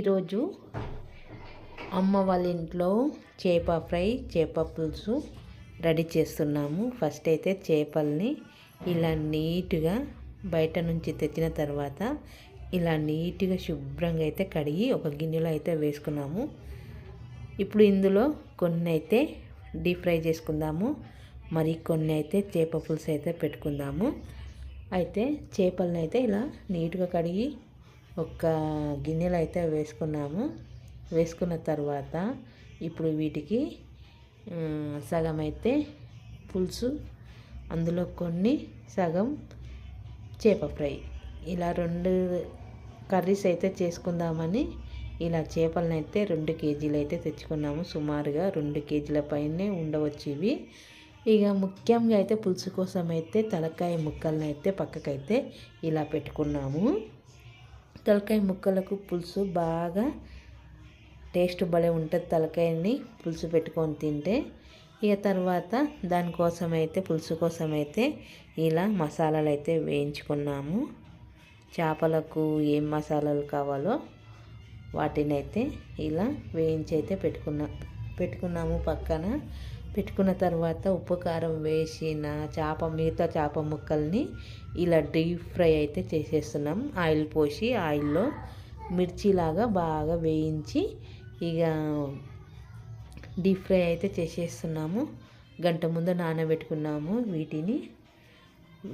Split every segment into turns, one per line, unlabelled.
ఈరోజు అమ్మ వాళ్ళ ఇంట్లో చేప ఫ్రై, చేప పులుసు రెడీ చేస్తున్నాము. ఫస్ట్ అయితే చేపల్ని ఇలా నీట్గా బయట నుంచి తెచ్చిన తర్వాత ఇలా నీట్గా శుభ్రంగా అయితే కడిగి ఒక గిన్నెలో అయితే వేసుకున్నాము. ఇప్పుడు ఇందులో కొన్ని అయితే డీప్ ఫ్రై చేసుకుందాము, మరి కొన్ని అయితే చేప పులుసు అయితే పెట్టుకుందాము. అయితే చేపలను అయితే ఇలా నీట్గా కడిగి ఒక గిన్నెలో అయితే వేసుకున్నాము. వేసుకున్న తర్వాత ఇప్పుడు వీటికి సగం అయితే పులుసు, అందులో కొన్ని సగం చేప ఫ్రై, ఇలా 2 కర్రీస్ అయితే చేసుకుందామని ఇలా చేపలను అయితే 2 కేజీలు అయితే తెచ్చుకున్నాము. సుమారుగా 2 కేజీల పైనే ఉండవచ్చు ఇవి. ఇక ముఖ్యంగా అయితే పులుసు కోసం అయితే తలకాయ ముక్కలను అయితే పక్కకైతే ఇలా పెట్టుకున్నాము. తలకాయ ముక్కలకు పులుసు బాగా టేస్ట్ భలే ఉంటుంది. తలకాయని పులుసు పెట్టుకొని తింటే ఇక తర్వాత దానికోసం అయితే పులుసు కోసం అయితే ఇలా మసాలాలు అయితే వేయించుకున్నాము. చేపలకు ఏం మసాలాలు కావాలో వాటిని అయితే ఇలా వేయించి అయితే పెట్టుకున్నాము. పక్కన పెట్టుకున్న తర్వాత ఉప్పు కారం వేసిన మిగతా చేప ముక్కల్ని ఇలా డీప్ ఫ్రై అయితే చేసేస్తున్నాం. ఆయిల్ పోసి ఆయిల్లో మిర్చిలాగా బాగా వేయించి ఇక డీప్ ఫ్రై అయితే చేసేస్తున్నాము. గంట ముందు నానబెట్టుకున్నాము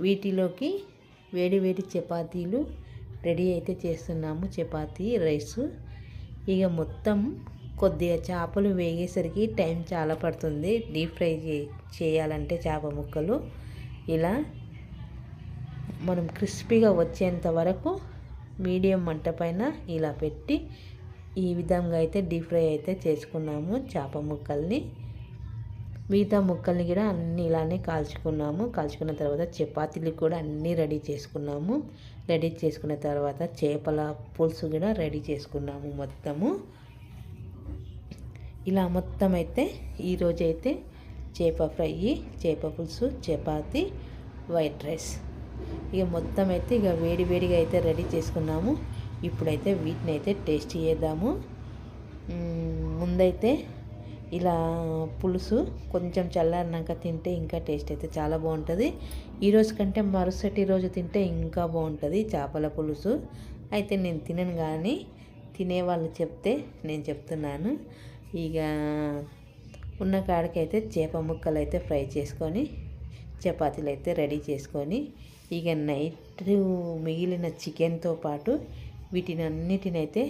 వీటిలోకి వేడి వేడి చపాతీలు రెడీ అయితే చేస్తున్నాము. చపాతీ రైసు. ఇక మొత్తం కొద్దిగా చేపలు వేగేసరికి టైం చాలా పడుతుంది. డీప్ ఫ్రై చేయాలంటే చేప ముక్కలు ఇలా మనం క్రిస్పీగా వచ్చేంత వరకు మీడియం మంట పైన ఇలా పెట్టి ఈ విధంగా అయితే డీప్ ఫ్రై అయితే చేసుకున్నాము. చేప ముక్కల్ని మిగతా ముక్కల్ని కూడా అన్నీ ఇలానే కాల్చుకున్నాము. కాల్చుకున్న తర్వాత చపాతీలు కూడా అన్నీ రెడీ చేసుకున్నాము. రెడీ చేసుకున్న తర్వాత చేపల పులుసు కూడా రెడీ చేసుకున్నాము. మొత్తము ఇలా మొత్తం అయితే ఈరోజైతే చేప ఫ్రై, చేప పులుసు, చపాతీ, వైట్ రైస్ ఇక మొత్తం అయితే ఇక వేడిగా అయితే రెడీ చేసుకున్నాము. ఇప్పుడైతే వీటిని అయితే టేస్ట్ చేద్దాము. ముందైతే ఇలా పులుసు కొంచెం చల్లారినాక తింటే ఇంకా టేస్ట్ అయితే చాలా బాగుంటుంది. ఈరోజు కంటే మరుసటి రోజు తింటే ఇంకా బాగుంటుంది చేపల పులుసు. అయితే నేను తినను, కానీ తినేవాళ్ళు చెప్తే నేను చెప్తున్నాను. ఇక ఉన్న కాడికైతే చేప ముక్కలు అయితే ఫ్రై చేసుకొని చపాతీలు అయితే రెడీ చేసుకొని ఇక నైట్ మిగిలిన చికెన్తో పాటు వీటిని అన్నిటినైతే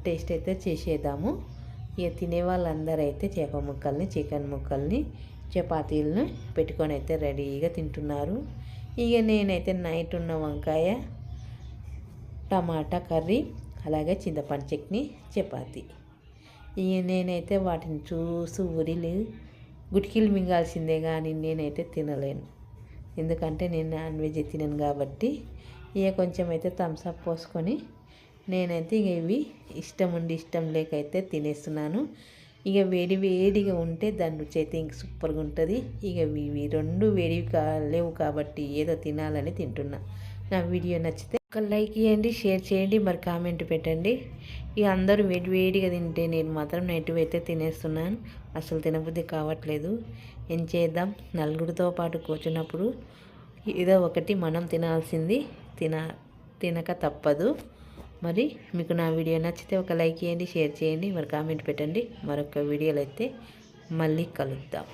టేస్ట్ అయితే చేసేద్దాము. ఇక తినే వాళ్ళందరూ అయితే చేప ముక్కల్ని, చికెన్ ముక్కల్ని, చపాతీలను పెట్టుకొని అయితే రెడీగా తింటున్నారు. ఇక నేనైతే నైట్ ఉన్న వంకాయ, టమాటా కర్రీ, అలాగే చింతపండు చట్నీ, చపాతీ. ఇక నేనైతే వాటిని చూసి గుటికీలు మింగాల్సిందే, కానీ నేనైతే తినలేను. ఎందుకంటే నేను నాన్ వెజ్ తినను కాబట్టి. ఇక కొంచెం అయితే థమ్స్ అప్ పోసుకొని నేనైతే ఇక ఇవి ఇష్టం ఉండి ఇష్టం లేకైతే తినేస్తున్నాను. ఇక వేడిగా ఉంటే దాని రుచి అయితే ఇంక సూపర్గా ఉంటుంది. ఇక ఇవి 2 వేడివి లేవు కాబట్టి ఏదో తినాలని తింటున్నా. నా వీడియో నచ్చితే ఒక లైక్ చేయండి, షేర్ చేయండి, మరి కామెంట్ పెట్టండి. ఇక అందరూ వేడిగా తింటే నేను మాత్రం నెగిటివ్ అయితే తినేస్తున్నాను. అసలు తినబుద్ధి కావట్లేదు. ఏం చేద్దాం, నలుగురితో పాటు కూర్చున్నప్పుడు ఏదో ఒకటి మనం తినాల్సింది, తినక తప్పదు. మరి మీకు నా వీడియో నచ్చితే ఒక లైక్ చేయండి, షేర్ చేయండి, మరి కామెంట్ పెట్టండి. మరొక వీడియోలో అయితే మళ్ళీ కలుద్దాం.